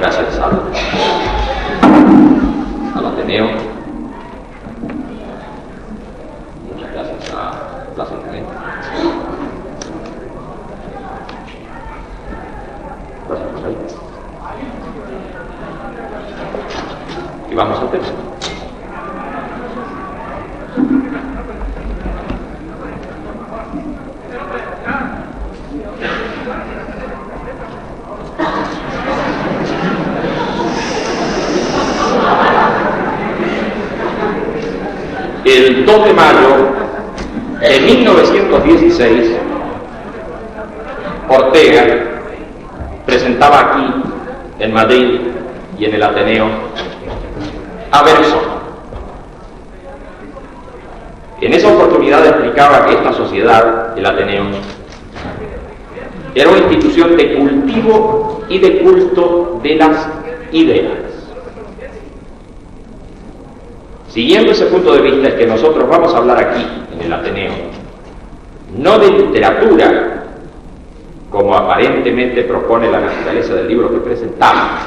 gracias al Ateneo, muchas gracias a Plaza Internet. Gracias, José. Y vamos al tema. El 2 de mayo de 1916, Ortega presentaba aquí, en Madrid y en el Ateneo, a Bergson. En esa oportunidad explicaba que esta sociedad, el Ateneo, era una institución de cultivo y de culto de las ideas. Siguiendo ese punto de vista es que nosotros vamos a hablar aquí, en el Ateneo, no de literatura, como aparentemente propone la naturaleza del libro que presentamos,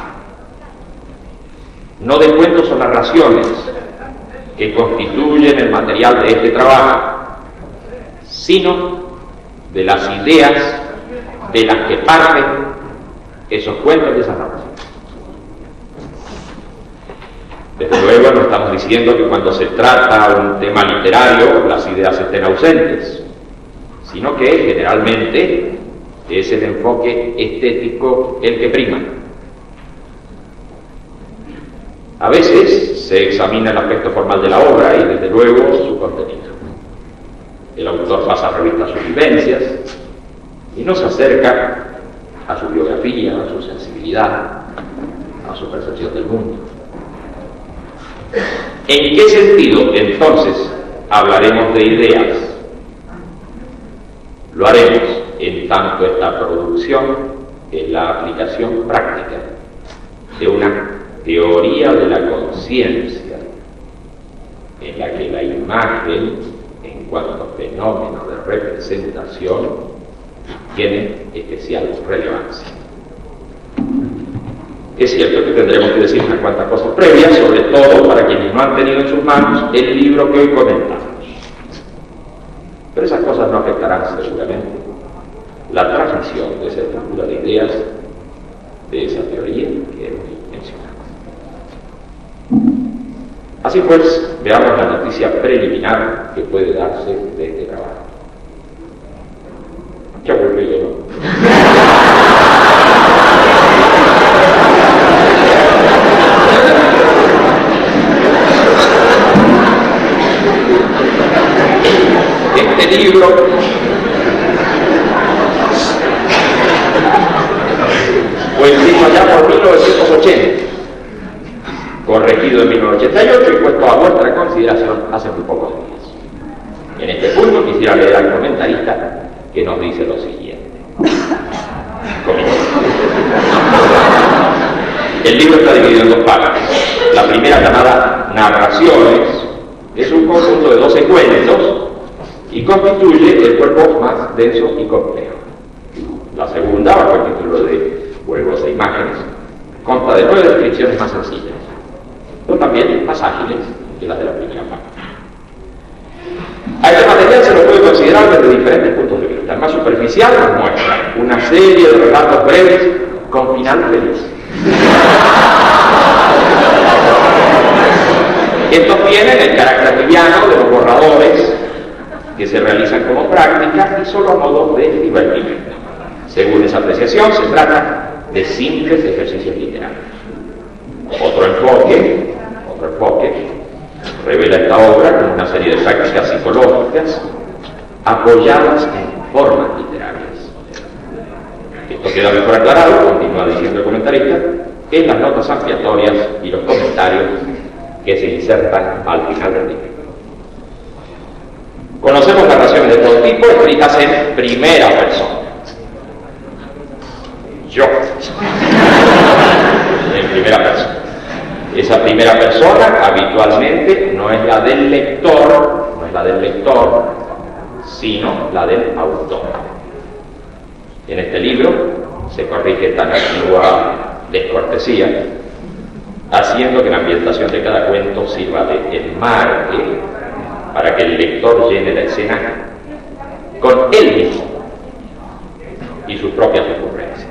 no de cuentos o narraciones que constituyen el material de este trabajo, sino de las ideas de las que parten esos cuentos y esas narraciones. Desde luego no estamos diciendo que cuando se trata un tema literario las ideas estén ausentes, sino que generalmente es el enfoque estético el que prima. A veces se examina el aspecto formal de la obra y desde luego su contenido. El autor pasa a revista sus vivencias y no se acerca a su biografía, a su sensibilidad, a su percepción del mundo. ¿En qué sentido, entonces, hablaremos de ideas? Lo haremos en tanto esta producción es la aplicación práctica de una teoría de la conciencia, en la que la imagen, en cuanto a fenómeno de representación, tiene especial relevancia. Es cierto que tendremos que decir unas cuantas cosas previas, sobre todo para quienes no han tenido en sus manos el libro que hoy comentamos. Pero esas cosas no afectarán seguramente la transmisión de esa estructura de ideas, de esa teoría que hemos mencionado. Así pues, veamos la noticia preliminar que puede darse de este trabajo. Qué aburrido, ¿no? Este libro fue escrito allá por 1980, corregido en 1988 y puesto a vuestra consideración hace muy pocos días. En este punto quisiera leer al comentarista que nos dice lo siguiente. El libro está dividido en dos partes. La primera, llamada Narraciones, es un conjunto de 12 cuentos y constituye el cuerpo más denso y complejo. La segunda, bajo el título de Juegos e Imágenes, consta de 9 descripciones más sencillas, pero también más ágiles que las de la primera parte. A este material se lo puede considerar desde diferentes puntos de vista. El más superficial nos muestra una serie de relatos breves con final feliz. Estos tienen el carácter liviano de los borradores que se realizan como práctica y solo a modo de divertimento. Según esa apreciación, se trata de simples ejercicios literarios. Otro enfoque revela esta obra como una serie de prácticas psicológicas apoyadas en formas literarias. Esto queda mejor aclarado, continúa diciendo el comentarista, en las notas ampliatorias y los comentarios que se insertan al final del libro. Conocemos narraciones de todo tipo escritas en primera persona. Yo. En primera persona. Esa primera persona habitualmente no es la del lector, sino la del autor. En este libro se corrige tan antigua descortesía, haciendo que la ambientación de cada cuento sirva de enmarque para que el lector llene la escena con él mismo y sus propias ocurrencias.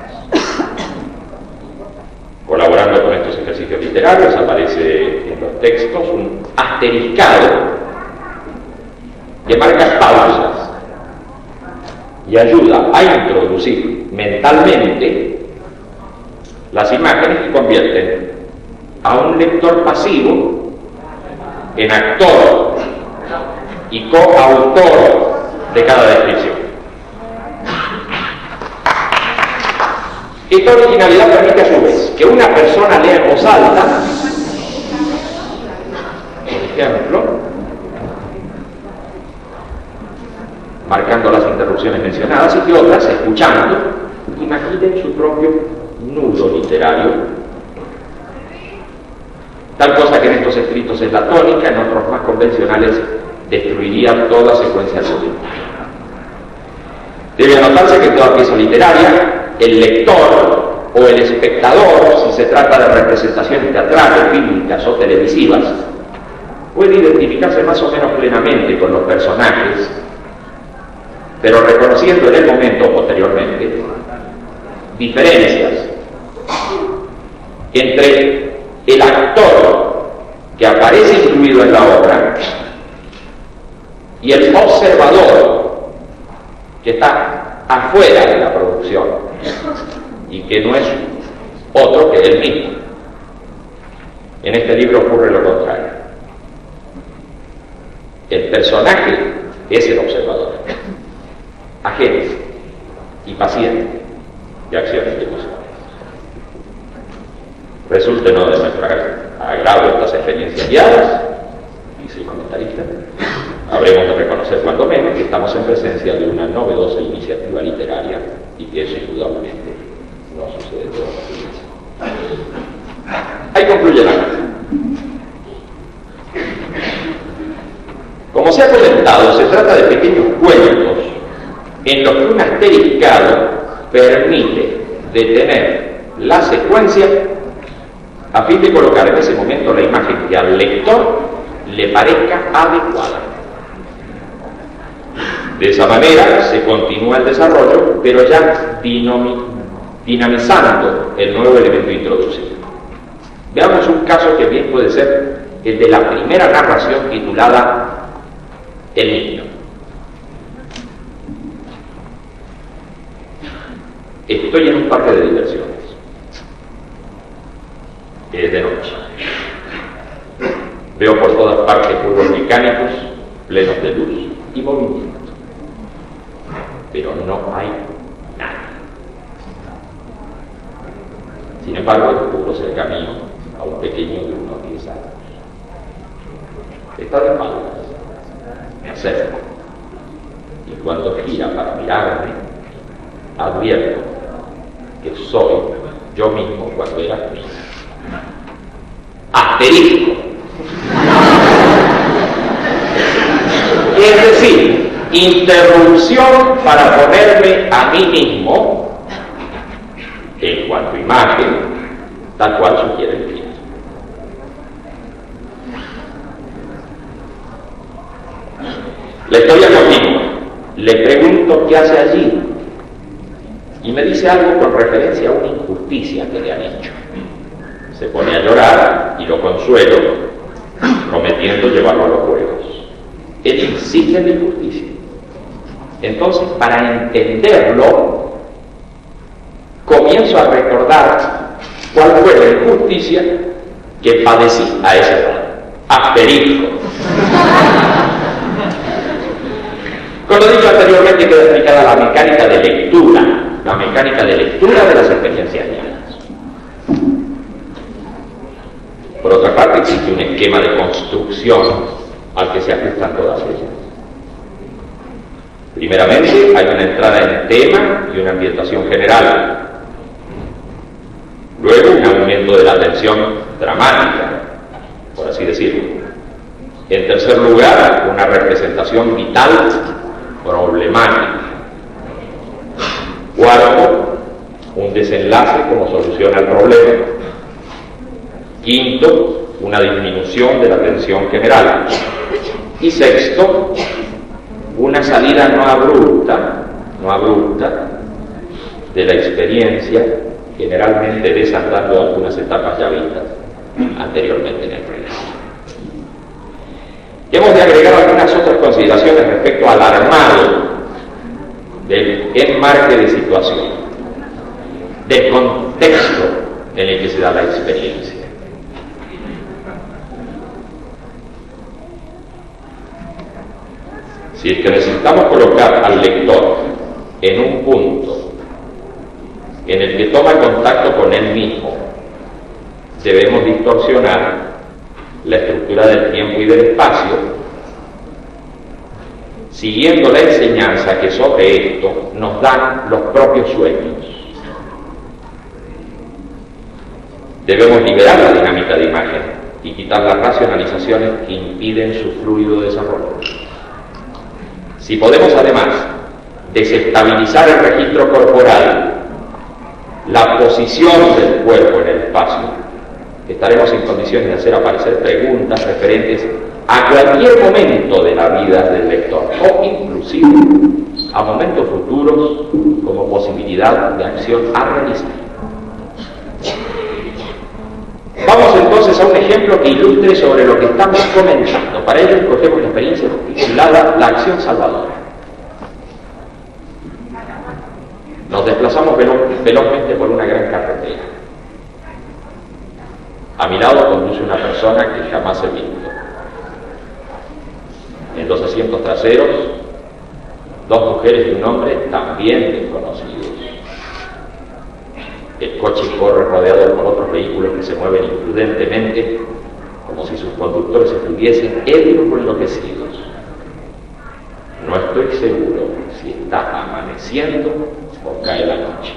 Colaborando con estos ejercicios literarios aparece en los textos un asteriscado que marca pausas y ayuda a introducir mentalmente las imágenes que convierten a un lector pasivo en actor y coautor de cada descripción. Esta originalidad permite a su vez que una persona lea en voz alta, por ejemplo, marcando las interrupciones mencionadas, y que otras, escuchando, imaginen su propio nudo literario. Tal cosa que en estos escritos es la tónica, en otros más convencionales destruiría toda secuencia argumental. Debe anotarse que en toda pieza literaria, el lector o el espectador, si se trata de representaciones teatrales, fílmicas o televisivas, puede identificarse más o menos plenamente con los personajes, pero reconociendo en el momento o posteriormente diferencias entre el actor que aparece incluido en la obra y el observador que está afuera de la producción y que no es otro que él mismo. En este libro ocurre lo contrario. El personaje es el observador, agente y paciente de acciones y emociones. Resulte no de nuestro agrado estas experiencias guiadas, dice el comentarista, habremos de reconocer cuando menos que estamos en presencia de una novedosa iniciativa literaria y que eso indudablemente no sucede todos los días. Ahí concluye la carta. Como se ha comentado, se trata de pequeños cuentos en los que un asteriscado permite detener la secuencia a fin de colocar en ese momento la imagen que al lector le parezca adecuada. De esa manera se continúa el desarrollo, pero ya dinamizando el nuevo elemento introducido. Veamos un caso que bien puede ser el de la primera narración titulada El niño. Estoy en un parque de diversiones. Es de noche. Veo por todas partes juegos mecánicos plenos de luz y movimiento. Pero no hay nada. Sin embargo, descubro cercanía a un pequeño de unos 10 años. Está de espaldas. Me acerco. Y cuando gira para mirarme, advierto que soy yo mismo cuando era niño. Asterisco. Es decir, interrupción para ponerme a mí mismo en cuanto a imagen, tal cual sugiere el título. La historia continúa. Le pregunto qué hace allí y me dice algo con referencia a una injusticia que le han hecho. Se pone a llorar y lo consuelo, prometiendo llevarlo a los juegos. Él insiste en la injusticia. Entonces, para entenderlo, comienzo a recordar cuál fue la injusticia que padecí a esa edad. Asterisco. Con lo dicho anteriormente queda explicada la mecánica de lectura, de las experiencias guiadas. Por otra parte, existe un esquema de construcción al que se ajustan todas ellas. Primeramente, hay una entrada en tema y una ambientación general. Luego, un aumento de la tensión dramática, por así decirlo. En tercer lugar, una representación vital problemática. Cuarto, un desenlace como solución al problema. Quinto, una disminución de la tensión general. Y sexto, una salida no abrupta de la experiencia, generalmente desandando algunas etapas ya vistas anteriormente en el relato. Hemos de agregar algunas otras consideraciones respecto al armado del enmarque de situación, del contexto en el que se da la experiencia. Si es que necesitamos colocar al lector en un punto en el que toma contacto con él mismo, debemos distorsionar la estructura del tiempo y del espacio, siguiendo la enseñanza que sobre esto nos dan los propios sueños. Debemos liberar la dinámica de imagen y quitar las racionalizaciones que impiden su fluido desarrollo. Si podemos además desestabilizar el registro corporal, la posición del cuerpo en el espacio, estaremos en condiciones de hacer aparecer preguntas referentes a cualquier momento de la vida del lector, o inclusive a momentos futuros como posibilidad de acción a realizar. Vamos entonces a un ejemplo que ilustre sobre lo que estamos comentando. Para ello escogemos la experiencia titulada La acción salvadora. Nos desplazamos velozmente por una gran carretera. A mi lado conduce una persona que jamás he visto. En los asientos traseros, dos mujeres y un hombre también desconocidos. El coche corre rodeado por otros vehículos que se mueven imprudentemente, como si sus conductores estuviesen ebrios o enloquecidos. No estoy seguro si está amaneciendo o cae la noche.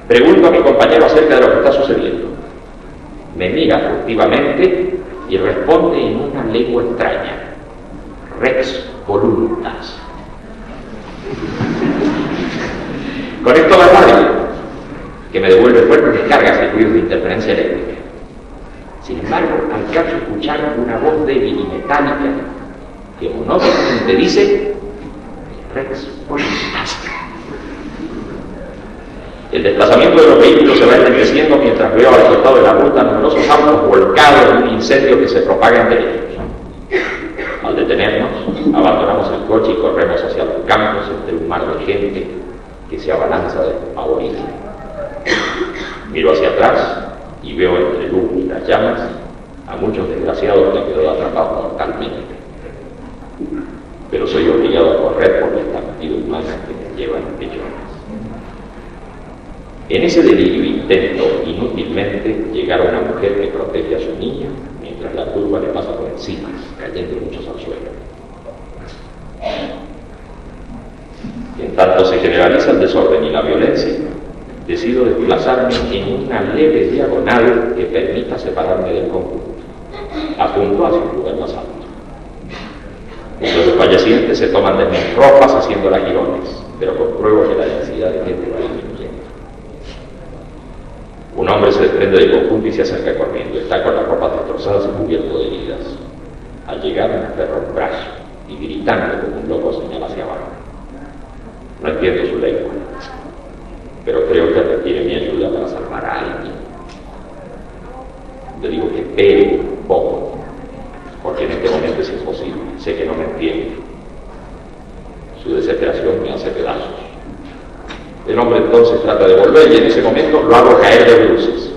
Pregunto a mi compañero acerca de lo que está sucediendo. Me mira furtivamente y responde en una lengua extraña: Rex voluntas. Conecto la radio, que me devuelve fuertes descargas de ruidos de interferencia eléctrica. Sin embargo, alcanzo a escuchar una voz débil y metálica que monótonamente dice: Rex voluntas. El desplazamiento de los vehículos se va enlenteciendo mientras veo al costado de la ruta numerosos autos volcados en un incendio que se propaga entre ellos. Al detenernos, abandonamos el coche y corremos hacia los campos entre un mar de gente que se abalanza despavorida. Miro hacia atrás y veo entre el humo y las llamas a muchos desgraciados que han quedado atrapados mortalmente. Pero soy obligado a correr por la estampida humana que me lleva en millones. En ese delirio intento inútilmente llegar a una mujer que protege a su niño mientras la turba le pasa por encima, cayendo muchos al suelo. En tanto se generaliza el desorden y la violencia, decido desplazarme en una leve diagonal que permita separarme del conjunto. Apunto hacia un lugar más alto. Los desfallecientes se toman de mis ropas haciéndolas girones, pero compruebo que la densidad de gente va disminuyendo. Un hombre se desprende del conjunto y se acerca corriendo. Está con las ropas destrozadas y cubierto de heridas. Al llegar me aferra un brazo y gritando como un loco señala hacia abajo. No entiendo su lengua, pero creo que requiere mi ayuda para salvar a alguien. Le digo que espere un poco, porque en este momento es imposible. Sé que no me entiende. Su desesperación me hace pedazos. El hombre entonces trata de volver y en ese momento lo hago caer de bruces.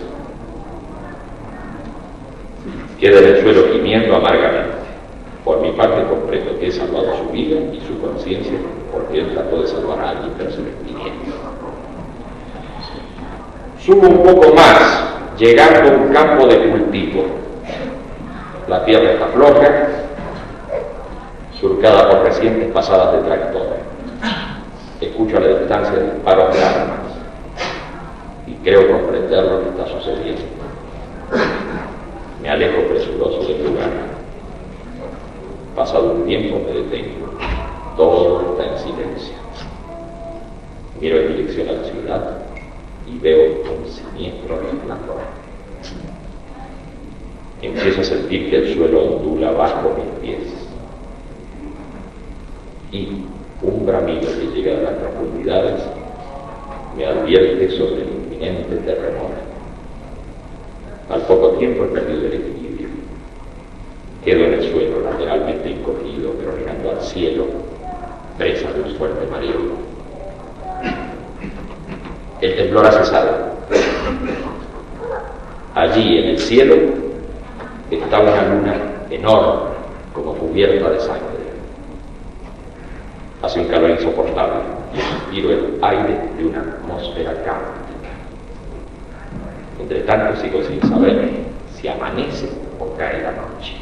Queda en el suelo gimiendo amargamente. Por mi parte comprendo que he salvado su vida y su conciencia porque él trató de salvar a alguien, pero se me extinguió. Subo un poco más, llegando a un campo de cultivo. La tierra está floja, surcada por recientes pasadas de tractor. Escucho a la distancia disparos de armas y creo comprender lo que está sucediendo. Me alejo presuroso del lugar. Pasado un tiempo me detengo. Todo está en silencio. Miro en dirección a la ciudad y veo un siniestro resplandor. Empiezo a sentir que el suelo ondula bajo mis pies. Y un bramido que llega a las profundidades me advierte sobre el inminente terremoto. Al poco tiempo he perdido el equilibrio. Quedo en el suelo, lateralmente encogido, pero mirando al cielo, presa de un fuerte mareo. El temblor ha cesado. Allí, en el cielo, está una luna enorme, como cubierta de sangre. Hace un calor insoportable y respiro el aire de una atmósfera cáustica. Entre tanto sigo sin saber si amanece o cae la noche.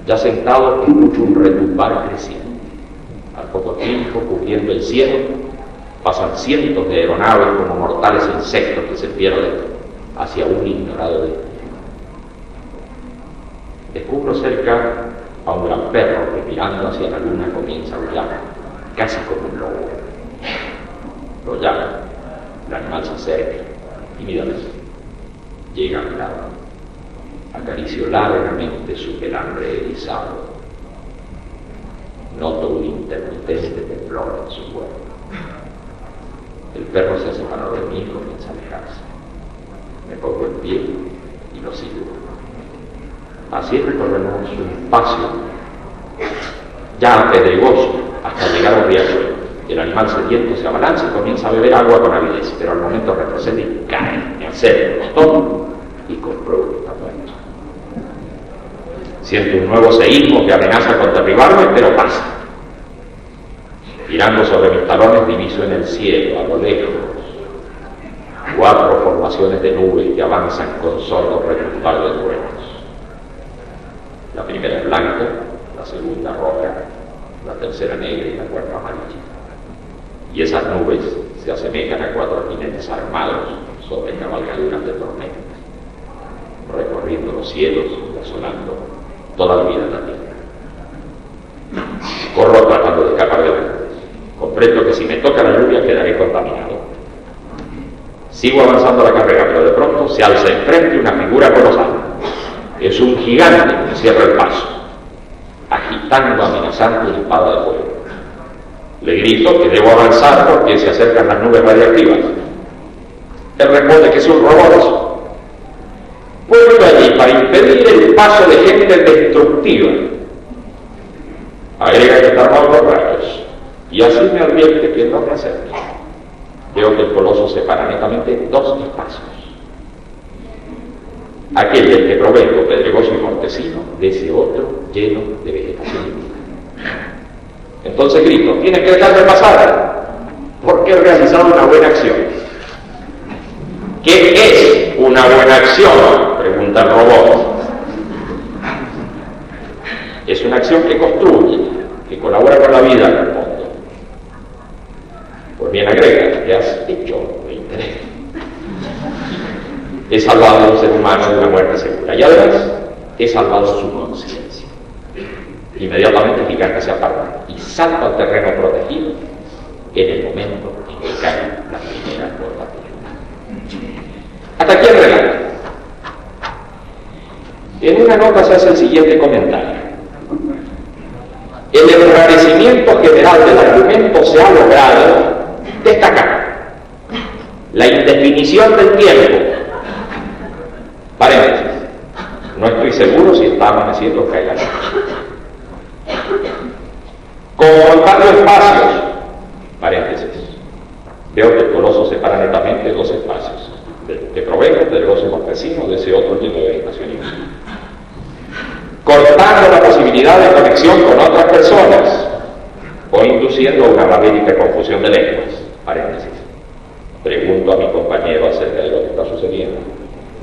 Ya sentado escucho un retumbar creciente. Al poco tiempo, cubriendo el cielo, pasan cientos de aeronaves como mortales insectos que se pierden hacia un ignorado destino. Descubro cerca a un gran perro que mirando hacia la luna comienza a aullar, casi como un lobo. Lo llamo, el animal se acerca, tímidamente, llega a mi lado, acaricio largamente su pelambre erizado. Noto un intermitente temblor en su cuerpo. El perro se ha separado de mí y comienza a alejarse. Me pongo en pie y lo sigo. Así recorremos un espacio ya pedregoso hasta llegar a un riachuelo. El animal sediento se abalanza y comienza a beber agua con avidez, pero al momento retrocede y cae, me acerco, lo tomo y compruebo que está muerto. Siento un nuevo seísmo que amenaza con derribarme, pero pasa. Girando sobre mis talones diviso en el cielo, a lo lejos, 4 formaciones de nubes que avanzan con sordos retumbar de truenos. La primera es blanca, la segunda roja, la tercera negra y la cuarta amarilla. Y esas nubes se asemejan a 4 jinetes armados sobre cabalgaduras de tormenta, recorriendo los cielos y asolando toda la vida en la tierra. Corro tratando de escapar de las nubes. Comprendo que si me toca la lluvia quedaré contaminado. Sigo avanzando la carrera, pero de pronto se alza enfrente una figura colosal. Es un gigante que cierra el paso, agitando amenazante una espada de fuego. Le grito que debo avanzar porque se acercan las nubes radiactivas. Él responde que es un robot. Vuelvo allí para impedir el paso de gente destructiva. Agrega que está armado por rayos. Y así me advierte que no me acerque. Veo que el coloso separa netamente 2 espacios. Aquel del que provengo, pedregoso y mortecino, de ese otro lleno de vegetación húmeda. Entonces grito, tienes que dejarme pasar, porque he realizado una buena acción. ¿Qué es una buena acción?, pregunta el robot. Es una acción que construye, que colabora con la vida, respondo. Pues bien, agrega, ¿qué has hecho? Me interesa. He salvado a un ser humano de una muerte segura y además he salvado su conciencia. Inmediatamente el gigante se aparta y salta al terreno protegido en el momento en que caen las primeras gotas de lluvia. Hasta aquí el relato. En una nota se hace el siguiente comentario. El enrarecimiento general del argumento se ha logrado destacar la indefinición del tiempo. Paréntesis. No estoy seguro si está amaneciendo o cae la noche. Confrontando espacios. Paréntesis. Veo que el coloso separa netamente 2 espacios. De provengo, del goce mortecino, de ese otro lleno de vegetación y vida. Cortando la posibilidad de conexión con otras personas o induciendo una rabídica confusión de lenguas. Paréntesis. Pregunto a mi compañero acerca de lo que está sucediendo.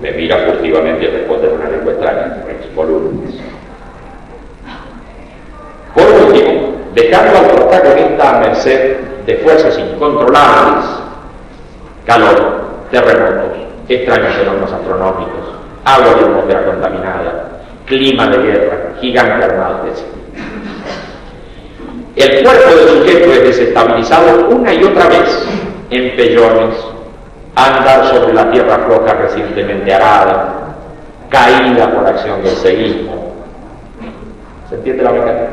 Me mira furtivamente y responde en una lengua extraña, rex volúmenes. Por último, dejando al protagonista a merced de fuerzas incontrolables, calor, terremotos, extraños fenómenos astronómicos, agua y atmósfera contaminada, clima de guerra, gigante armado, etc. El cuerpo del sujeto es desestabilizado una y otra vez en pellones, andar sobre la tierra floja recientemente arada, caída por acción del seísmo. ¿Se entiende la mecánica?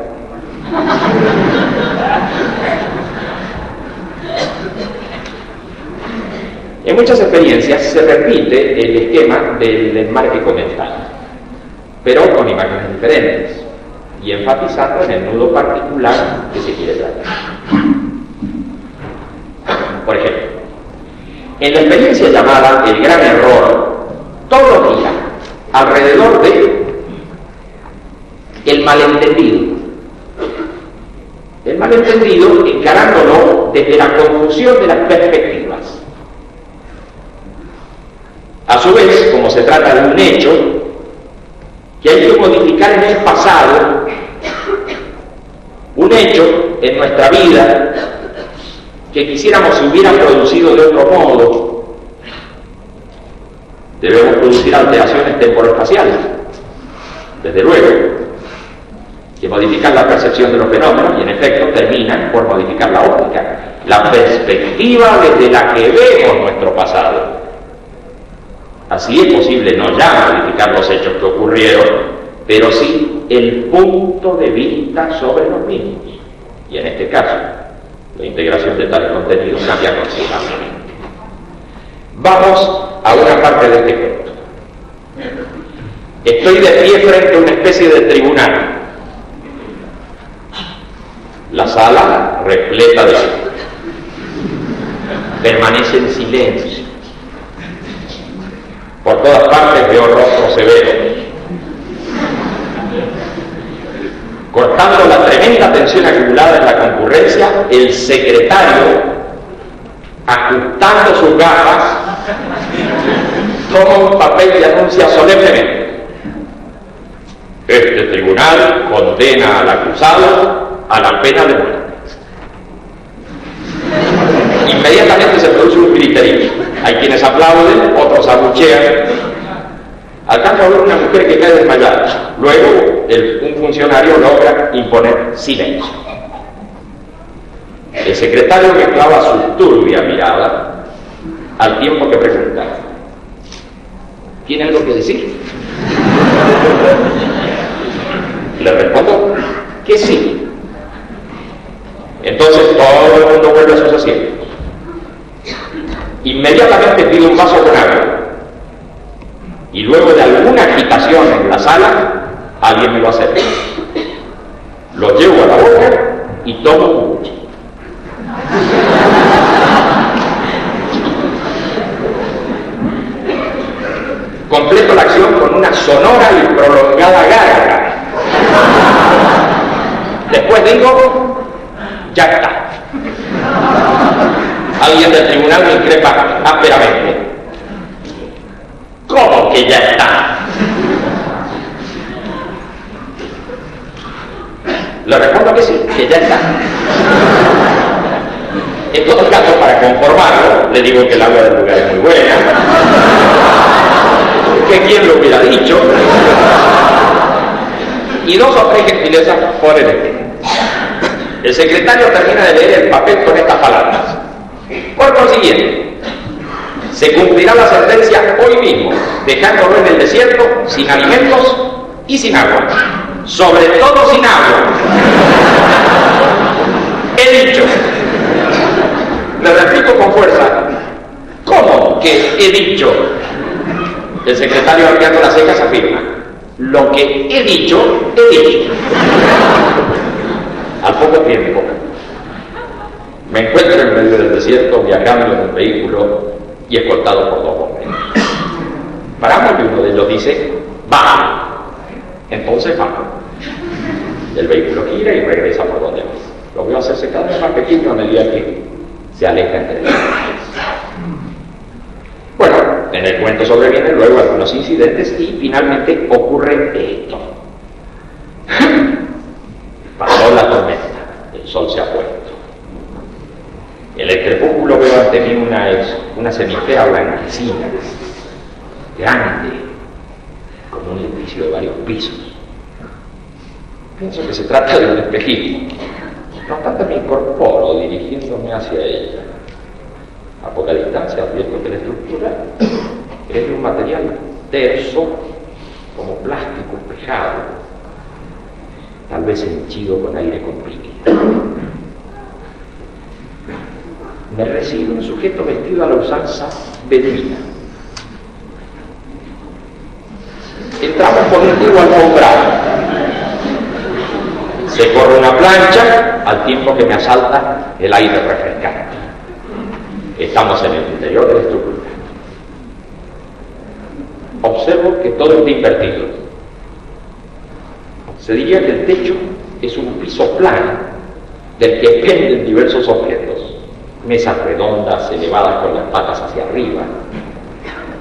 En muchas experiencias se repite el esquema del enmarque comental, pero con imágenes diferentes y enfatizando en el nudo particular que se quiere tratar. Por ejemplo, en la experiencia llamada El Gran Error, todo gira alrededor de el malentendido. El malentendido encarándolo desde la confusión de las perspectivas. A su vez, como se trata de un hecho que hay que modificar en el pasado, un hecho en nuestra vida que quisiéramos se hubiera producido de otro modo, debemos producir alteraciones temporoespaciales, desde luego, que modifican la percepción de los fenómenos y en efecto terminan por modificar la óptica, la perspectiva desde la que vemos nuestro pasado. Así es posible no ya modificar los hechos que ocurrieron, pero sí el punto de vista sobre los mismos. Y en este caso, la integración de tales contenidos cambia considerablemente. Vamos a una parte de este cuento. Estoy de pie frente a una especie de tribunal. La sala repleta de gente. Permanece en silencio. Por todas partes veo rostros severos. Cortando la tremenda tensión acumulada en la concurrencia, el secretario, ajustando sus gafas, toma un papel y anuncia solemnemente: este tribunal condena al acusado a la pena de muerte. Inmediatamente se produce un griterío. Hay quienes aplauden, otros abuchean. Alcanza a ver una mujer que cae desmayada. Luego, un funcionario logra imponer silencio. El secretario me clava su turbia mirada al tiempo que pregunta: ¿tiene algo que decir? Le respondo que sí. Entonces todo el mundo vuelve a sus asientos. Inmediatamente pido un vaso con agua. Y luego de alguna agitación en la sala, alguien me lo acerca. Lo llevo a la boca y tomo un buche. Completo la acción con una sonora y prolongada garra. Después digo: ya está. Alguien del tribunal me increpa ásperamente: ¿cómo que ya está? Le respondo que sí, que ya está. En todo caso, para conformarlo, le digo que el agua del lugar es muy buena, que quién lo hubiera dicho, y dos o tres gentilezas por el estilo. El secretario termina de leer el papel con estas palabras: por consiguiente, se cumplirá la sentencia hoy mismo, dejándolo en el desierto, sin alimentos y sin agua. Sobre todo sin agua. He dicho. Le repito con fuerza: ¿cómo que he dicho? El secretario, arqueando las cejas, afirma: lo que he dicho, he dicho. Al poco tiempo, me encuentro en medio del desierto, viajando en un vehículo y escoltado por dos hombres. Paramos y uno de ellos dice: ¡baja! Entonces bajo. El vehículo gira y regresa por donde va. Lo veo hacerse cada vez más pequeño a medida que se aleja entre ellos. Bueno, en el cuento sobrevienen luego algunos incidentes y finalmente ocurre esto. Pasó la tormenta, el sol se ha puesto. En el crepúsculo veo ante mí una cenicera blanquecina, grande, como un edificio de varios pisos. Pienso que se trata de un espejismo, No obstante, me incorporo dirigiéndome hacia ella. A poca distancia advierto que la estructura es de un material terso, como plástico espejado, tal vez henchido con aire comprimido. Me recibe un sujeto vestido a la usanza beduina. Entramos por un antiguo alfombrado. Se corre una plancha al tiempo que me asalta el aire refrescante. Estamos en el interior de la estructura. Observo que todo está invertido. Se diría que el techo es un piso plano del que penden diversos objetos. Mesas redondas elevadas con las patas hacia arriba.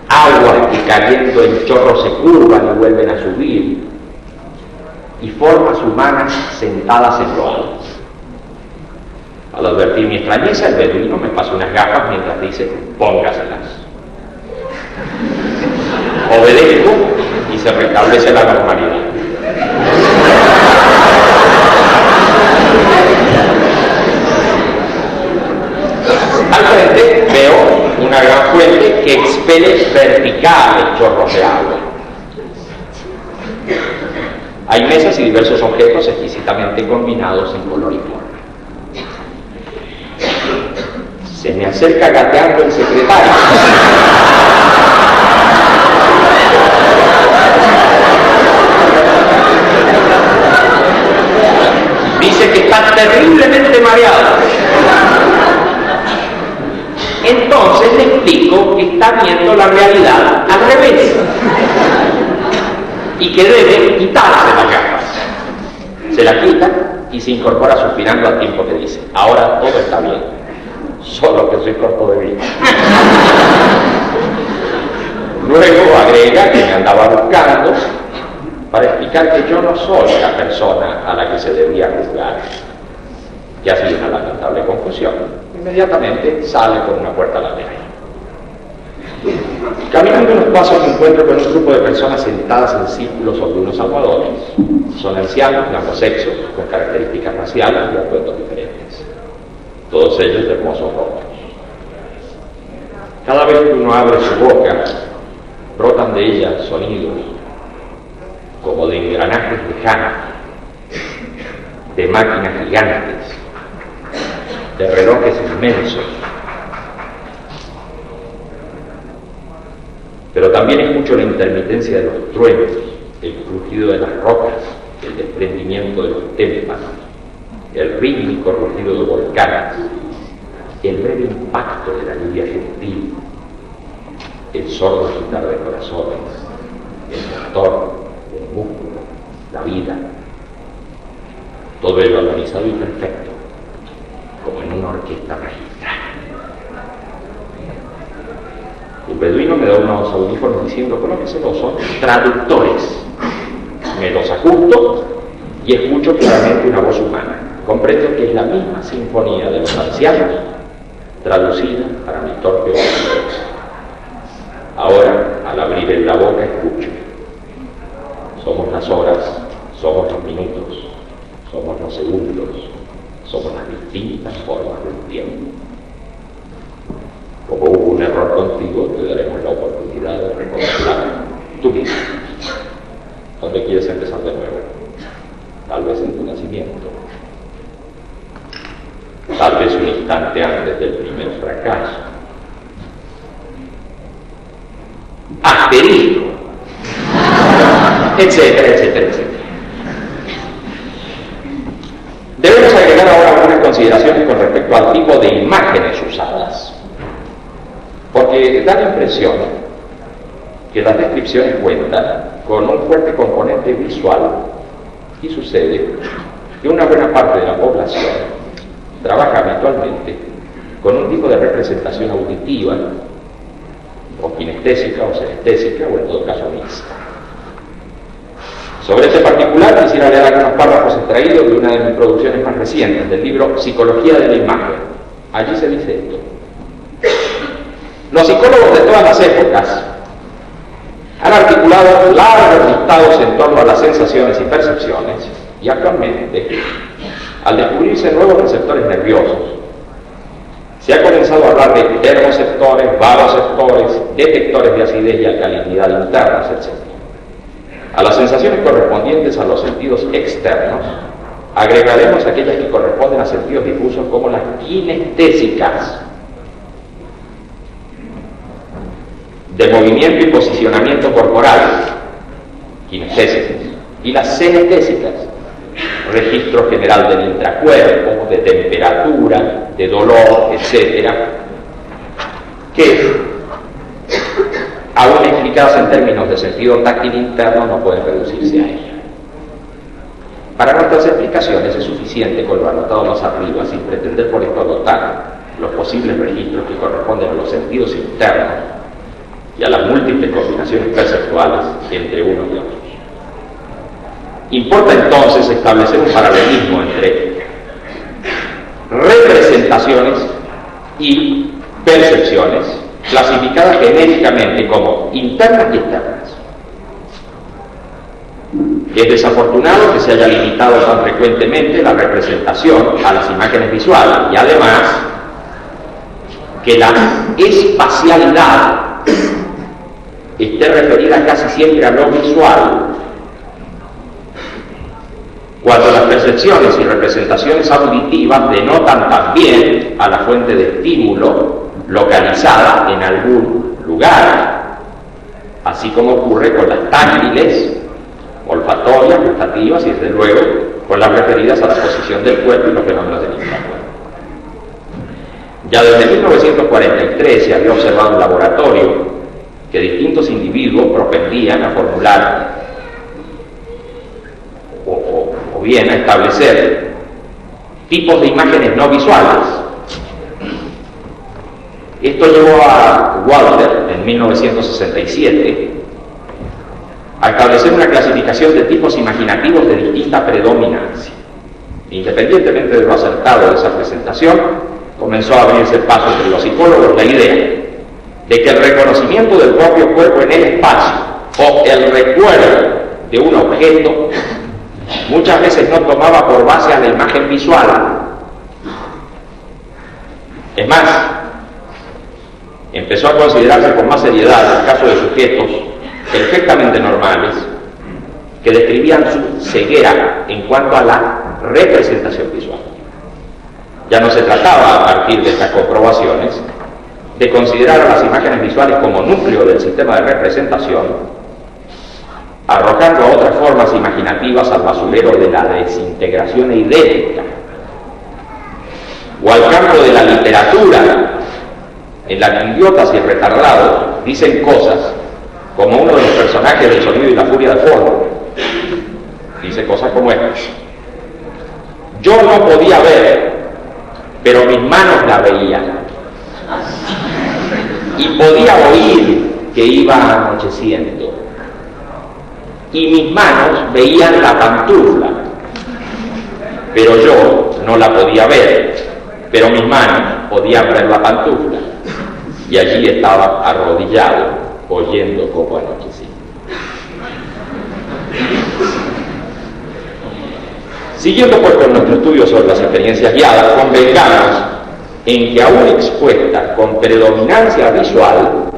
Aguas que cayendo en chorros se curvan y vuelven a subir. Y formas humanas sentadas en lo alto. Al advertir mi extrañeza, el beduino me pasa unas gafas mientras dice: póngaselas. Obedezco y se restablece la normalidad. Al frente veo una gran fuente que expele verticales chorros de agua. Hay mesas y diversos objetos exquisitamente combinados en color y forma. Se me acerca gateando el secretario. Dice que está terriblemente mareado. Entonces le explico que está viendo la realidad al revés y que debe quitarse las gafas. Se la quita y se incorpora suspirando al tiempo que dice: ahora todo está bien, solo que soy corto de vida. Luego agrega que me andaba buscando para explicar que yo no soy la persona a la que se debía juzgar, que ha sido una lamentable confusión. Inmediatamente sale por una puerta lateral. Caminando unos pasos me encuentro con un grupo de personas sentadas en círculo sobre unos almohadones. Son ancianos de ambos sexos, con características raciales y atuendos diferentes. Todos ellos de hermosos rostros. Cada vez que uno abre su boca, brotan de ella sonidos como de engranajes lejanos, de máquinas gigantes, de relojes inmensos. Pero también escucho la intermitencia de los truenos, el crujido de las rocas, el desprendimiento de los témpanos, el rítmico rugido de volcanes, el breve impacto de la lluvia gentil, el sordo agitar de corazones, el motor, el músculo, la vida, todo ello organizado y perfecto, como en una orquesta magistral. El beduino me da unos audífonos diciendo que son traductores. Me los ajusto y escucho claramente una voz humana. Comprendo que es la misma sinfonía de los ancianos traducida para mi torpe oído. Ahora, al abrir la boca, escucho. Somos las horas, somos los minutos, somos los segundos, somos las distintas formas del tiempo. Como hubo un error contigo, te daremos la oportunidad de reconocerlo tú mismo. ¿Dónde quieres empezar de nuevo? Tal vez en tu nacimiento. Tal vez un instante antes del primer fracaso. Asterisco. Etcétera, etcétera, etcétera. Debemos agregar ahora algunas consideraciones con respecto al tipo de imágenes usadas. Porque da la impresión que las descripciones cuentan con un fuerte componente visual y sucede que una buena parte de la población trabaja habitualmente con un tipo de representación auditiva o kinestésica o senestésica o en todo caso mixta. Sobre este particular quisiera leer algunos párrafos extraídos de una de mis producciones más recientes, del libro Psicología de la Imagen. Allí se dice esto: los psicólogos de todas las épocas han articulado largos listados en torno a las sensaciones y percepciones, y actualmente al descubrirse nuevos receptores nerviosos, se ha comenzado a hablar de termoceptores, vagoceptores, detectores de acidez y alcalinidad internas, etc. A las sensaciones correspondientes a los sentidos externos, agregaremos aquellas que corresponden a sentidos difusos como las kinestésicas, de movimiento y posicionamiento corporal, kinestésicas, y las senestésicas, registro general del intracuerpo, de temperatura, de dolor, etc., que, aún explicadas en términos de sentido táctil interno, no pueden reducirse a ella. Para nuestras explicaciones es suficiente con lo anotado más arriba, sin pretender por esto agotar los posibles registros que corresponden a los sentidos internos y a las múltiples combinaciones perceptuales entre unos y otros. Importa entonces establecer un paralelismo entre representaciones y percepciones, clasificadas genéricamente como internas y externas. Es desafortunado que se haya limitado tan frecuentemente la representación a las imágenes visuales y además que la espacialidad esté referida casi siempre a lo visual, cuando las percepciones y representaciones auditivas denotan también a la fuente de estímulo localizada en algún lugar, así como ocurre con las táctiles, olfatorias, gustativas y desde luego con las referidas a la posición del cuerpo y los fenómenos del intracuerpo. Ya desde 1943 se había observado en laboratorio que distintos individuos propendían a formular o bien a establecer tipos de imágenes no visuales. Esto llevó a Walter en 1967 a establecer una clasificación de tipos imaginativos de distinta predominancia. Independientemente de lo acertado de esa presentación, comenzó a abrirse paso entre los psicólogos la idea de que el reconocimiento del propio cuerpo en el espacio o el recuerdo de un objeto muchas veces no tomaba por base a la imagen visual. Es más, empezó a considerarse con más seriedad el caso de sujetos perfectamente normales que describían su ceguera en cuanto a la representación visual. Ya no se trataba, a partir de estas comprobaciones, de considerar a las imágenes visuales como núcleo del sistema de representación, arrojando a otras formas imaginativas al basurero de la desintegración idéntica, o al campo de la literatura, en la que idiotas y retardados dicen cosas como uno de los personajes del Sonido y la Furia de Ford. Dice cosas como estas: yo no podía ver, pero mis manos la veían, y podía oír que iba anocheciendo, y mis manos veían la pantufla, pero yo no la podía ver, pero mis manos podían ver la pantufla, y allí estaba arrodillado oyendo como anochecía. Siguiendo pues con nuestro estudio sobre las experiencias guiadas, convengamos en que aún expuesta con predominancia visual,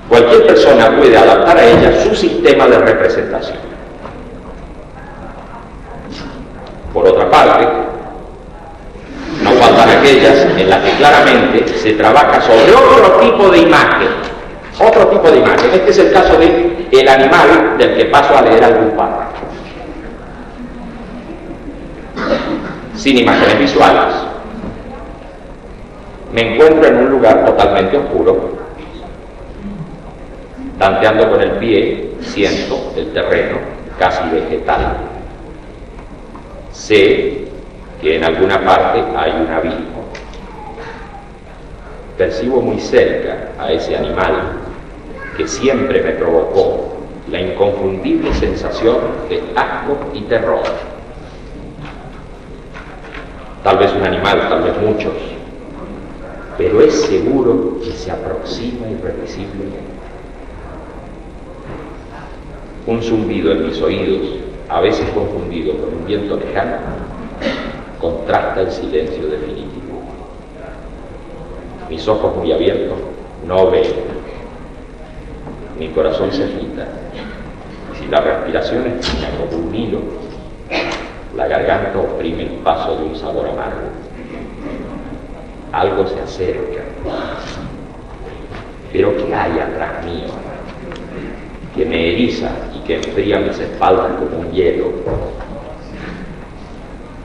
cualquier persona puede adaptar a ella su sistema de representación. Por otra parte, no faltan aquellas en las que claramente se trabaja sobre otro tipo de imagen. Otro tipo de imagen. Este es el caso de el animal del que paso a leer algún párrafo. Sin imágenes visuales. Me encuentro en un lugar totalmente oscuro. Tanteando con el pie, siento el terreno casi vegetal. Sé que en alguna parte hay un abismo. Percibo muy cerca a ese animal que siempre me provocó la inconfundible sensación de asco y terror. Tal vez un animal, tal vez muchos, pero es seguro que se aproxima irrevisiblemente. Un zumbido en mis oídos a veces confundido con un viento lejano, contrasta el silencio definitivo. Mis ojos muy abiertos no ven, mi corazón se agita. Si la respiración es fina como un hilo, la garganta oprime el paso de un sabor amargo. Algo se acerca. Pero ¿qué hay atrás mío? Que me eriza y que enfría mis espaldas como un hielo.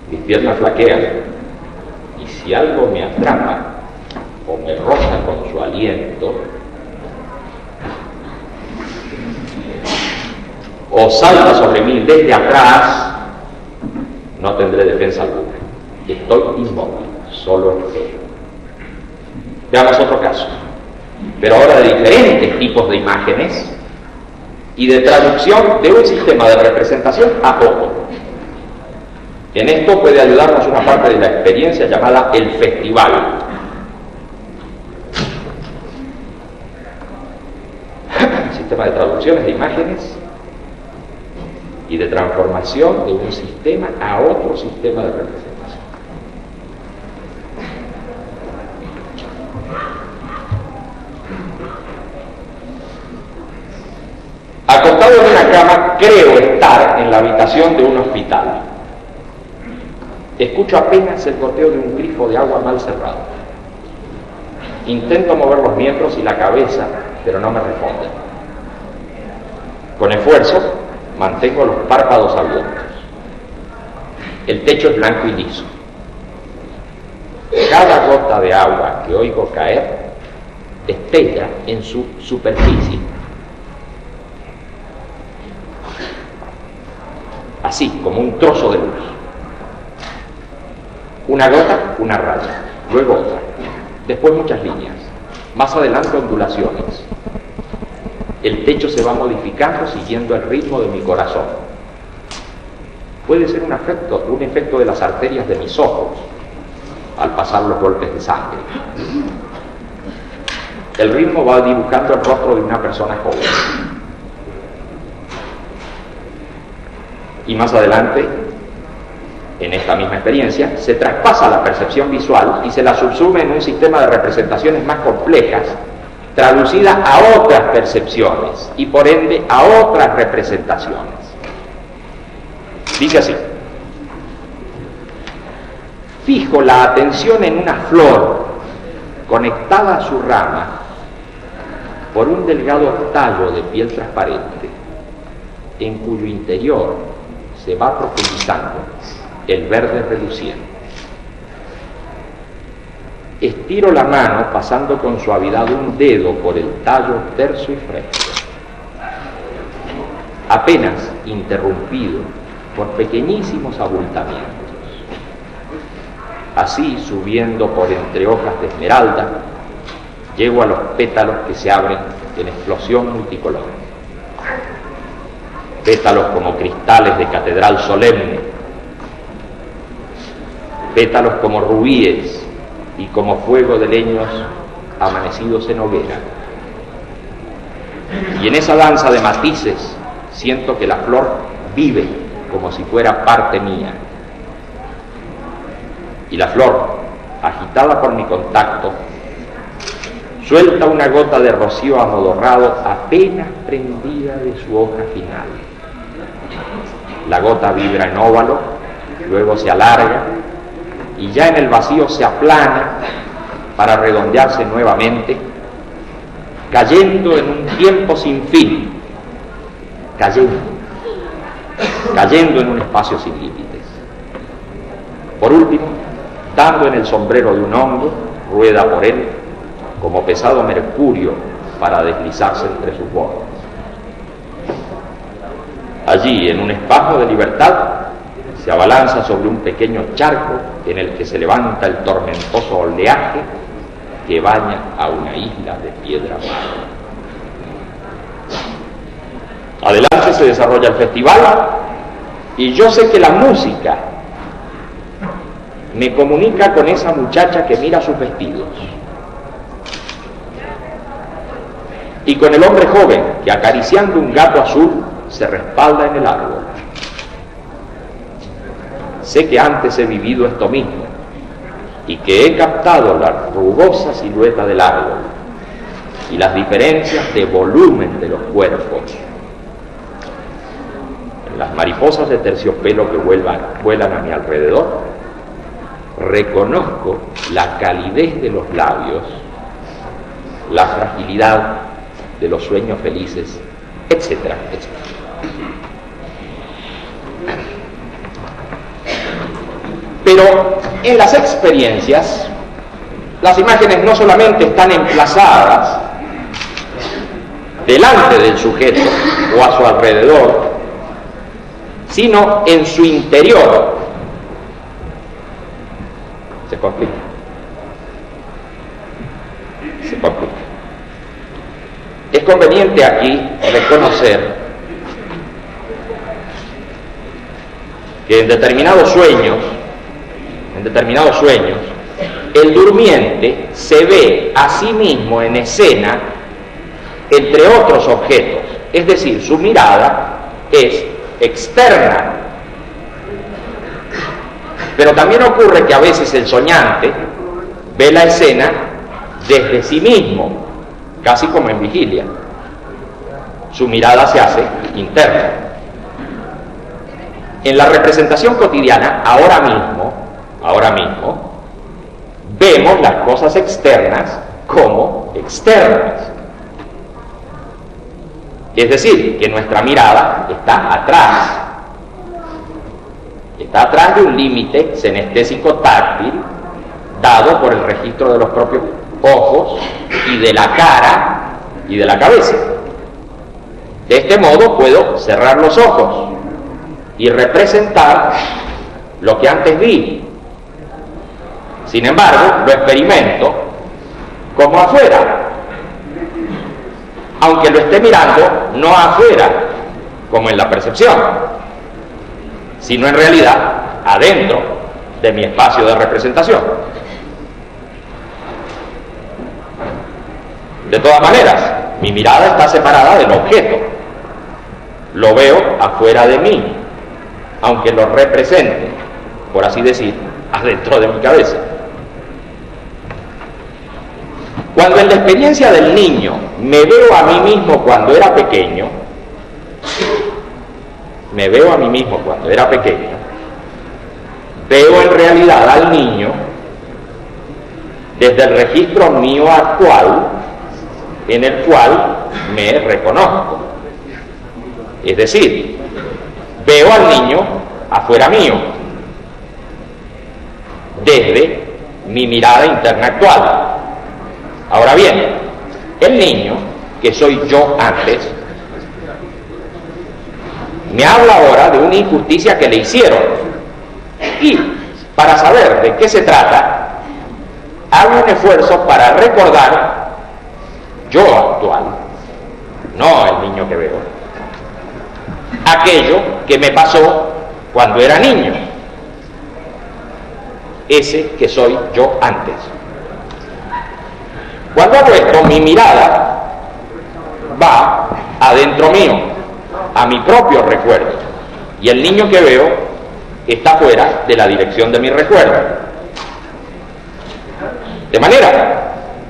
Mis piernas flaquean, y si algo me atrapa o me roza con su aliento, o salta sobre mí desde atrás, no tendré defensa alguna. Estoy inmóvil, solo espero. Veamos otro caso, pero ahora de diferentes tipos de imágenes y de traducción de un sistema de representación a otro. En esto puede ayudarnos una parte de la experiencia llamada el festival. Sistema de traducciones de imágenes y de transformación de un sistema a otro sistema de representación. Acostado en una cama, creo estar en la habitación de un hospital. Escucho apenas el goteo de un grifo de agua mal cerrado. Intento mover los miembros y la cabeza, pero no me responden. Con esfuerzo, mantengo los párpados abiertos. El techo es blanco y liso. Cada gota de agua que oigo caer estella en su superficie. Así, como un trozo de luz. Una gota, una raya, luego otra, después muchas líneas, más adelante ondulaciones. El techo se va modificando siguiendo el ritmo de mi corazón. Puede ser un efecto de las arterias de mis ojos al pasar los golpes de sangre. El ritmo va dibujando el rostro de una persona joven. Y más adelante, en esta misma experiencia, se traspasa la percepción visual y se la subsume en un sistema de representaciones más complejas, traducida a otras percepciones y por ende a otras representaciones. Dice así: fijo la atención en una flor conectada a su rama por un delgado tallo de piel transparente, en cuyo interior se va profundizando el verde reluciente. Estiro la mano pasando con suavidad un dedo por el tallo terso y fresco, apenas interrumpido por pequeñísimos abultamientos. Así, subiendo por entre hojas de esmeralda, llego a los pétalos que se abren en explosión multicolor. Pétalos como cristales de catedral solemne, pétalos como rubíes y como fuego de leños amanecidos en hoguera. Y en esa danza de matices siento que la flor vive como si fuera parte mía. Y la flor, agitada por mi contacto, suelta una gota de rocío amodorrado apenas prendida de su hoja final. La gota vibra en óvalo, luego se alarga y ya en el vacío se aplana para redondearse nuevamente, cayendo en un tiempo sin fin, cayendo en un espacio sin límites. Por último, dando en el sombrero de un hongo, rueda por él como pesado mercurio para deslizarse entre sus bordes. Allí, en un espasmo de libertad, se abalanza sobre un pequeño charco en el que se levanta el tormentoso oleaje que baña a una isla de piedra marrón. Adelante se desarrolla el festival y yo sé que la música me comunica con esa muchacha que mira sus vestidos y con el hombre joven que, acariciando un gato azul, se respalda en el árbol. sé que antes he vivido esto mismo y que he captado la rugosa silueta del árbol y las diferencias de volumen de los cuerpos. En las mariposas de terciopelo que vuelan a mi alrededor, reconozco la calidez de los labios, la fragilidad de los sueños felices, etcétera, etcétera. Pero en las experiencias, las imágenes no solamente están emplazadas delante del sujeto o a su alrededor, sino en su interior. ¿Se complica? Se complica. Es conveniente aquí reconocer que en determinados sueños, el durmiente se ve a sí mismo en escena entre otros objetos, es decir, su mirada es externa. Pero también ocurre que a veces el soñante ve la escena desde sí mismo, casi como en vigilia. Su mirada se hace interna. En la representación cotidiana, ahora mismo, vemos las cosas externas como externas. Es decir, que nuestra mirada está atrás de un límite senestésico táctil dado por el registro de los propios ojos y de la cara y de la cabeza. De este modo puedo cerrar los ojos y representar lo que antes vi. Sin embargo, lo experimento como afuera, aunque lo esté mirando no afuera, como en la percepción, sino en realidad adentro de mi espacio de representación. De todas maneras, mi mirada está separada del objeto. Lo veo afuera de mí, aunque lo represente, por así decir, adentro de mi cabeza. Cuando en la experiencia del niño me veo a mí mismo cuando era pequeño, veo en realidad al niño desde el registro mío actual, en el cual me reconozco. Es decir, veo al niño afuera mío, desde mi mirada interna actual. Ahora bien, el niño, que soy yo antes, me habla ahora de una injusticia que le hicieron. Y para saber de qué se trata, hago un esfuerzo para recordar yo actual, no el niño que veo, aquello que me pasó cuando era niño, ese que soy yo antes. Cuando hago esto, mi mirada va adentro mío, a mi propio recuerdo, y el niño que veo está fuera de la dirección de mi recuerdo. De manera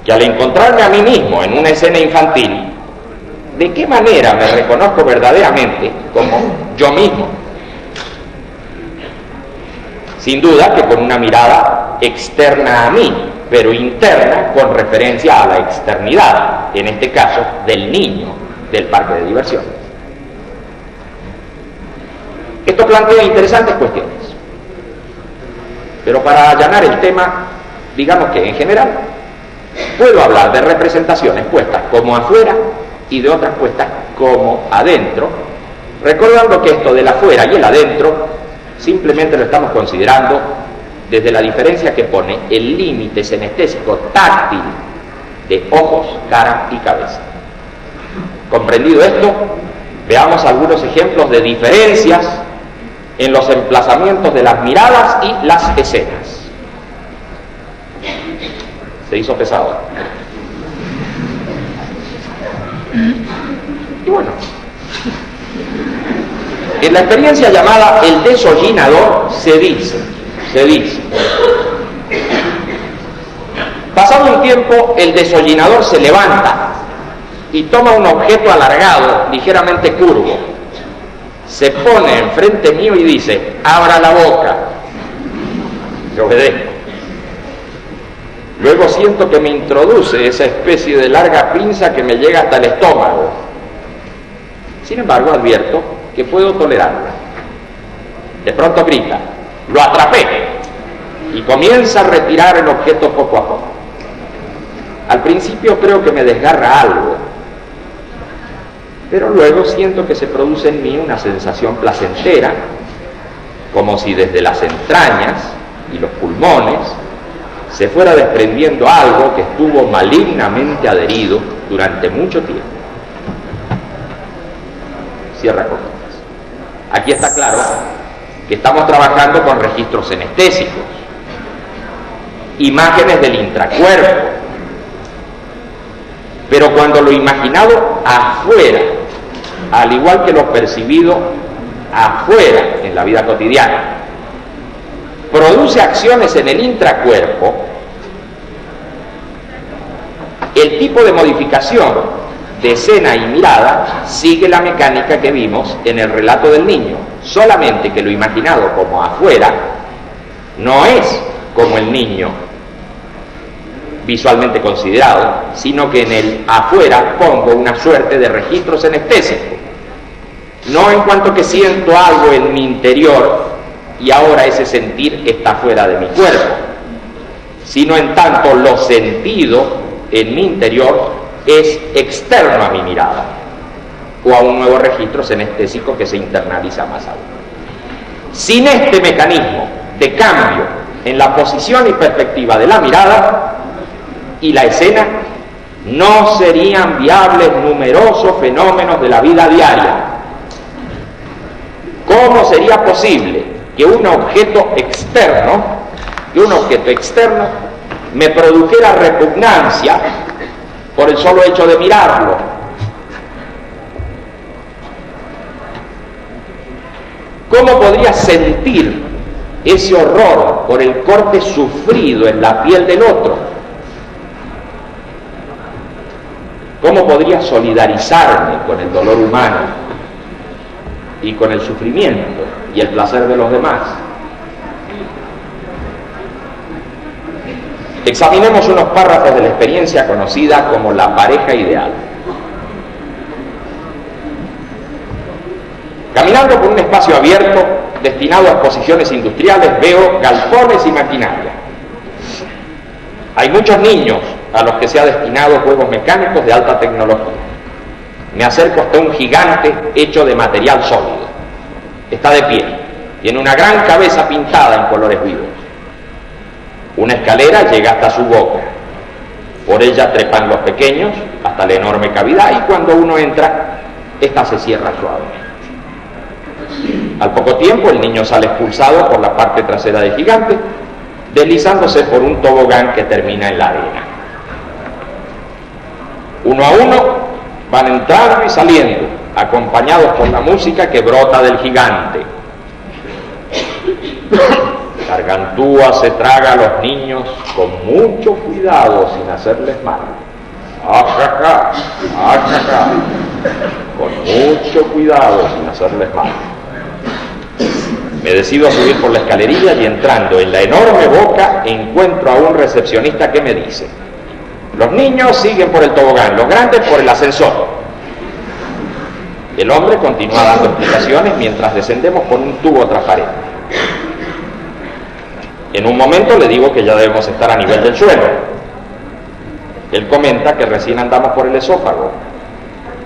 que al encontrarme a mí mismo en una escena infantil, ¿de qué manera me reconozco verdaderamente como yo mismo? Sin duda que con una mirada externa a mí, pero interna con referencia a la externidad, en este caso del niño del parque de diversiones. Esto plantea interesantes cuestiones, pero para allanar el tema, digamos que en general puedo hablar de representaciones puestas como afuera y de otras puestas como adentro, recordando que esto del afuera y el adentro simplemente lo estamos considerando desde la diferencia que pone el límite senestésico táctil de ojos, cara y cabeza. Comprendido esto, veamos algunos ejemplos de diferencias en los emplazamientos de las miradas y las escenas. Se hizo pesado. Y bueno, En la experiencia llamada el deshollinador se dice, pasado un tiempo el deshollinador se levanta y toma un objeto alargado, ligeramente curvo, se pone enfrente mío y dice: abra la boca. Yo obedezco. Luego siento que me introduce esa especie de larga pinza que me llega hasta el estómago. Sin embargo, advierto que puedo tolerarla. De pronto grita: lo atrapé, y comienza a retirar el objeto poco a poco. Al principio creo que me desgarra algo, pero luego siento que se produce en mí una sensación placentera, como si desde las entrañas y los pulmones se fuera desprendiendo algo que estuvo malignamente adherido durante mucho tiempo. Cierra comillas. Aquí está claro que estamos trabajando con registros anestésicos, imágenes del intracuerpo, pero cuando lo imaginado afuera, al igual que lo percibido afuera en la vida cotidiana, produce acciones en el intracuerpo, el tipo de modificación de escena y mirada sigue la mecánica que vimos en el relato del niño, solamente que lo imaginado como afuera no es como el niño visualmente considerado, sino que en el afuera pongo una suerte de registro anestésico, no en cuanto que siento algo en mi interior y ahora ese sentir está fuera de mi cuerpo, sino en tanto lo sentido en mi interior es externo a mi mirada o a un nuevo registro anestésico que se internaliza más aún. Sin este mecanismo de cambio en la posición y perspectiva de la mirada y la escena, no serían viables numerosos fenómenos de la vida diaria. ¿Cómo sería posible que un objeto externo me produjera repugnancia por el solo hecho de mirarlo? ¿Cómo podría sentir ese horror por el corte sufrido en la piel del otro? ¿Cómo podría solidarizarme con el dolor humano y con el sufrimiento y el placer de los demás? Examinemos unos párrafos de la experiencia conocida como la pareja ideal. Caminando por un espacio abierto destinado a exposiciones industriales, veo galpones y maquinaria. Hay muchos niños a los que se ha destinado juegos mecánicos de alta tecnología. Me acerco hasta un gigante hecho de material sólido. Está de pie, tiene una gran cabeza pintada en colores vivos. Una escalera llega hasta su boca. Por ella trepan los pequeños hasta la enorme cavidad y cuando uno entra, esta se cierra suavemente. Al poco tiempo el niño sale expulsado por la parte trasera del gigante, deslizándose por un tobogán que termina en la arena. Uno a uno van entrando y saliendo, acompañados por la música que brota del gigante. Gargantúa se traga a los niños con mucho cuidado sin hacerles mal. ¡Ajaja! ¡Ajaja! Con mucho cuidado sin hacerles mal. Me decido a subir por la escalerilla y entrando en la enorme boca encuentro a un recepcionista que me dice: los niños siguen por el tobogán, los grandes por el ascensor. El hombre continúa dando explicaciones mientras descendemos por un tubo transparente. En un momento le digo que ya debemos estar a nivel del suelo. Él comenta que recién andamos por el esófago,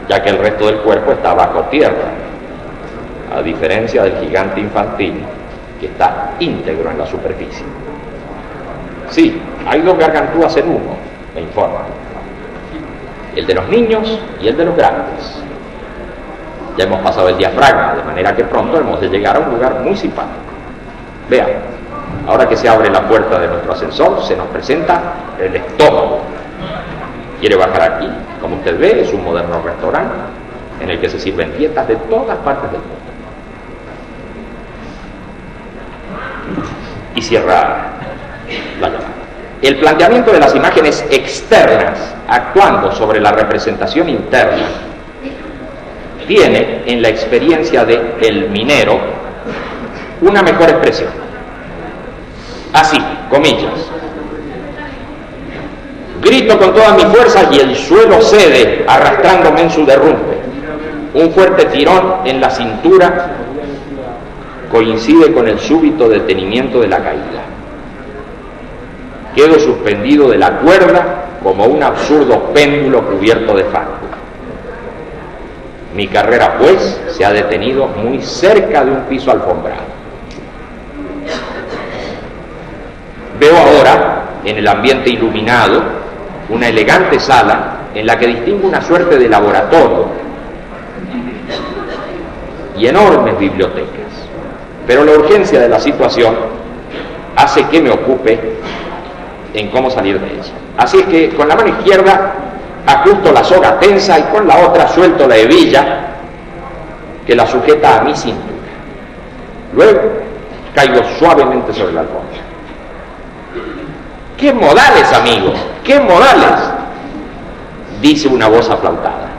ya que el resto del cuerpo está bajo tierra, a diferencia del gigante infantil, que está íntegro en la superficie. Sí, hay dos gargantúas en uno, me informa. El de los niños y el de los grandes. Ya hemos pasado el diafragma, de manera que pronto hemos de llegar a un lugar muy simpático. Vean, ahora que se abre la puerta de nuestro ascensor, se nos presenta el estómago. ¿Quiere bajar aquí? Como usted ve, es un moderno restaurante en el que se sirven dietas de todas partes del mundo. cierra la llamada. El planteamiento de las imágenes externas actuando sobre la representación interna tiene en la experiencia de el minero una mejor expresión. Así, comillas: grito con todas mis fuerzas y el suelo cede arrastrándome en su derrumbe. Un fuerte tirón en la cintura coincide con el súbito detenimiento de la caída. Quedo suspendido de la cuerda como un absurdo péndulo cubierto de fango. Mi carrera, pues, se ha detenido muy cerca de un piso alfombrado. Veo ahora, en el ambiente iluminado, una elegante sala en la que distingo una suerte de laboratorio y enormes bibliotecas. Pero la urgencia de la situación hace que me ocupe en cómo salir de ella. Así es que con la mano izquierda ajusto la soga tensa y con la otra suelto la hebilla que la sujeta a mi cintura. Luego caigo suavemente sobre la alfombra. ¡Qué modales, amigos! ¡Qué modales!, dice una voz aflautada.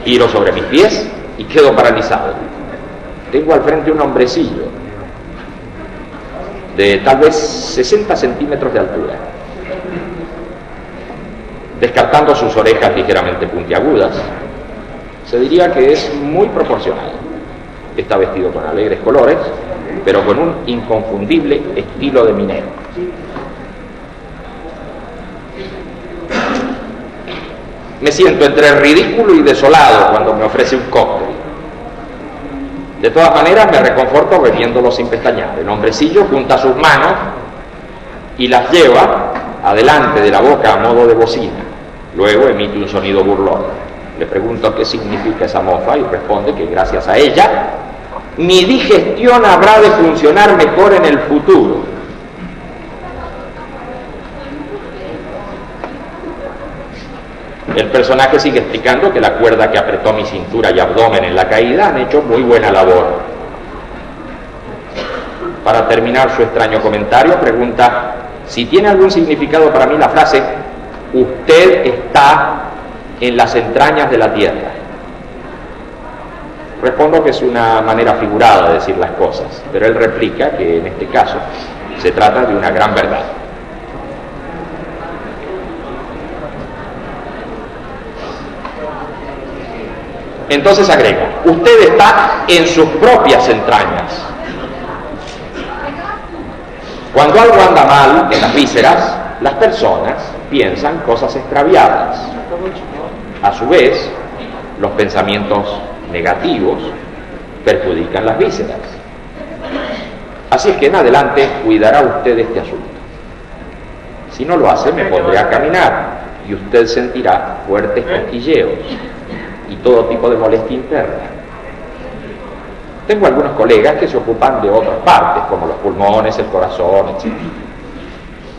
Giro sobre mis pies y quedo paralizado. Tengo al frente un hombrecillo de tal vez 60 centímetros de altura, descartando sus orejas ligeramente puntiagudas. Se diría que es muy proporcional. Está vestido con alegres colores, pero con un inconfundible estilo de minero. Me siento entre ridículo y desolado cuando me ofrece un cóctel. De todas maneras, me reconforto bebiéndolo sin pestañear. El hombrecillo junta sus manos y las lleva adelante de la boca a modo de bocina. Luego emite un sonido burlón. Le pregunto qué significa esa mofa y responde que gracias a ella mi digestión habrá de funcionar mejor en el futuro. El personaje sigue explicando que la cuerda que apretó mi cintura y abdomen en la caída han hecho muy buena labor. Para terminar su extraño comentario, pregunta si tiene algún significado para mí la frase «Usted está en las entrañas de la tierra». Respondo que es una manera figurada de decir las cosas, pero él replica que en este caso se trata de una gran verdad. Entonces agrega, usted está en sus propias entrañas. Cuando algo anda mal en las vísceras, las personas piensan cosas extraviadas. A su vez, los pensamientos negativos perjudican las vísceras. Así es que en adelante cuidará usted este asunto. Si no lo hace, me pondré a caminar y usted sentirá fuertes cosquilleos y todo tipo de molestia interna. Tengo algunos colegas que se ocupan de otras partes, como los pulmones, el corazón, etc.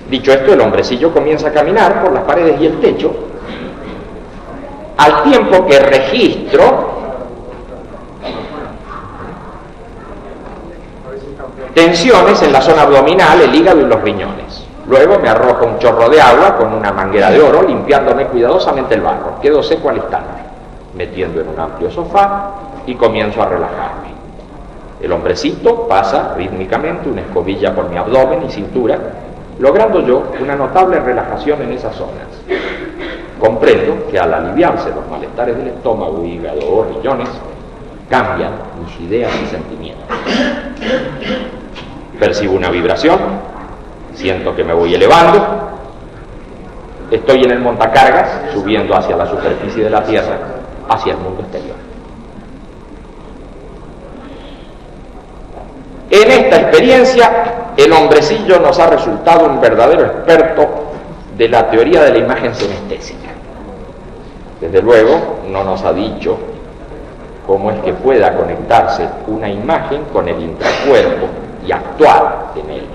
Dicho esto, el hombrecillo comienza a caminar por las paredes y el techo, al tiempo que registro tensiones en la zona abdominal, el hígado y los riñones. Luego me arroja un chorro de agua con una manguera de oro, limpiándome cuidadosamente el barro. Quedo seco al instante, metiendo en un amplio sofá y comienzo a relajarme. El hombrecito pasa rítmicamente una escobilla por mi abdomen y cintura, logrando yo una notable relajación en esas zonas. Comprendo que al aliviarse los malestares del estómago, hígado o riñones, cambian mis ideas y sentimientos. Percibo una vibración, siento que me voy elevando, estoy en el montacargas, subiendo hacia la superficie de la Tierra, hacia el mundo exterior. En esta experiencia, el hombrecillo nos ha resultado un verdadero experto de la teoría de la imagen senestésica. Desde luego, no nos ha dicho cómo es que pueda conectarse una imagen con el intracuerpo y actuar en él.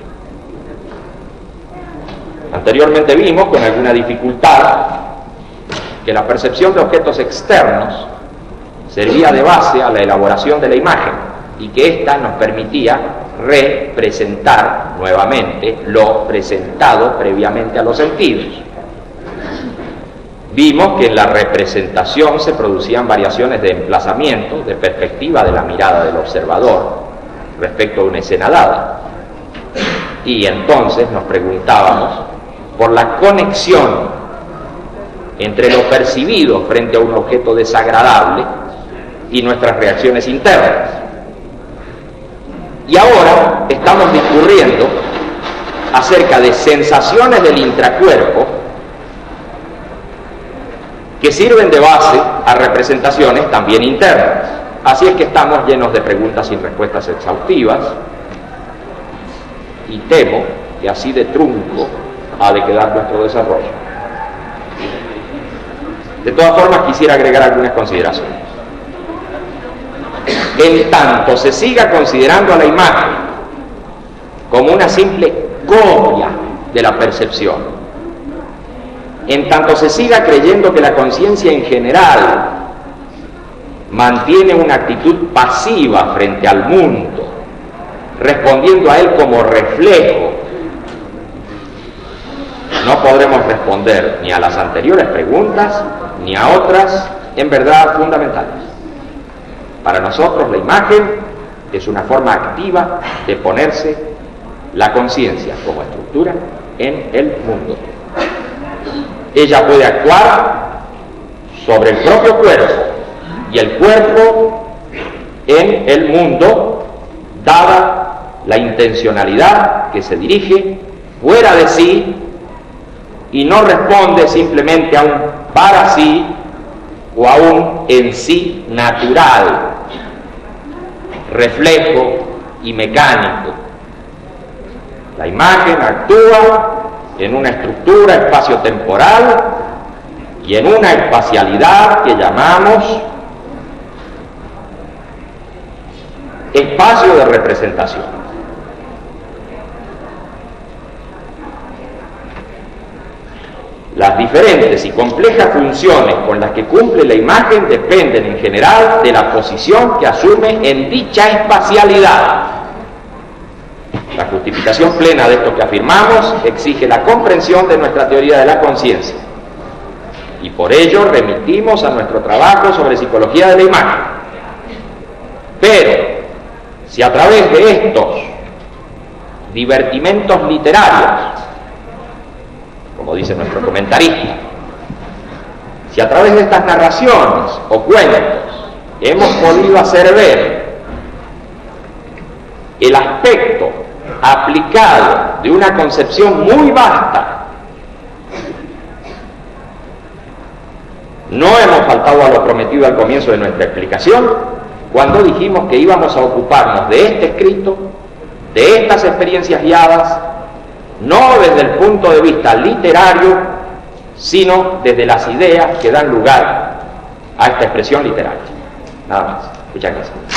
Anteriormente vimos, con alguna dificultad, que la percepción de objetos externos servía de base a la elaboración de la imagen y que ésta nos permitía representar nuevamente lo presentado previamente a los sentidos. Vimos que en la representación se producían variaciones de emplazamiento, de perspectiva de la mirada del observador respecto a una escena dada. Y entonces nos preguntábamos por la conexión entre lo percibido frente a un objeto desagradable y nuestras reacciones internas. Y ahora estamos discurriendo acerca de sensaciones del intracuerpo que sirven de base a representaciones también internas. Así es que estamos llenos de preguntas sin respuestas exhaustivas, y temo que así de trunco ha de quedar nuestro desarrollo. De todas formas, quisiera agregar algunas consideraciones. En tanto se siga considerando a la imagen como una simple copia de la percepción, en tanto se siga creyendo que la conciencia en general mantiene una actitud pasiva frente al mundo, respondiendo a él como reflejo, no podremos responder ni a las anteriores preguntas ni a otras en verdad fundamentales. Para nosotros la imagen es una forma activa de ponerse la conciencia como estructura en el mundo. Ella puede actuar sobre el propio cuerpo y el cuerpo en el mundo, dada la intencionalidad que se dirige fuera de sí y no responde simplemente a un para sí o a un en sí natural, reflejo y mecánico. La imagen actúa en una estructura espacio-temporal y en una espacialidad que llamamos espacio de representación. Las diferentes y complejas funciones con las que cumple la imagen dependen en general de la posición que asume en dicha espacialidad. La justificación plena de esto que afirmamos exige la comprensión de nuestra teoría de la conciencia, y por ello remitimos a nuestro trabajo sobre psicología de la imagen. Pero si a través de estos divertimentos literarios, como dice nuestro comentarista, si a través de estas narraciones o cuentos hemos podido hacer ver el aspecto aplicado de una concepción muy vasta, no hemos faltado a lo prometido al comienzo de nuestra explicación, cuando dijimos que íbamos a ocuparnos de este escrito, de estas experiencias guiadas, no desde el punto de vista literario, sino desde las ideas que dan lugar a esta expresión literaria. Nada más. Muchas gracias.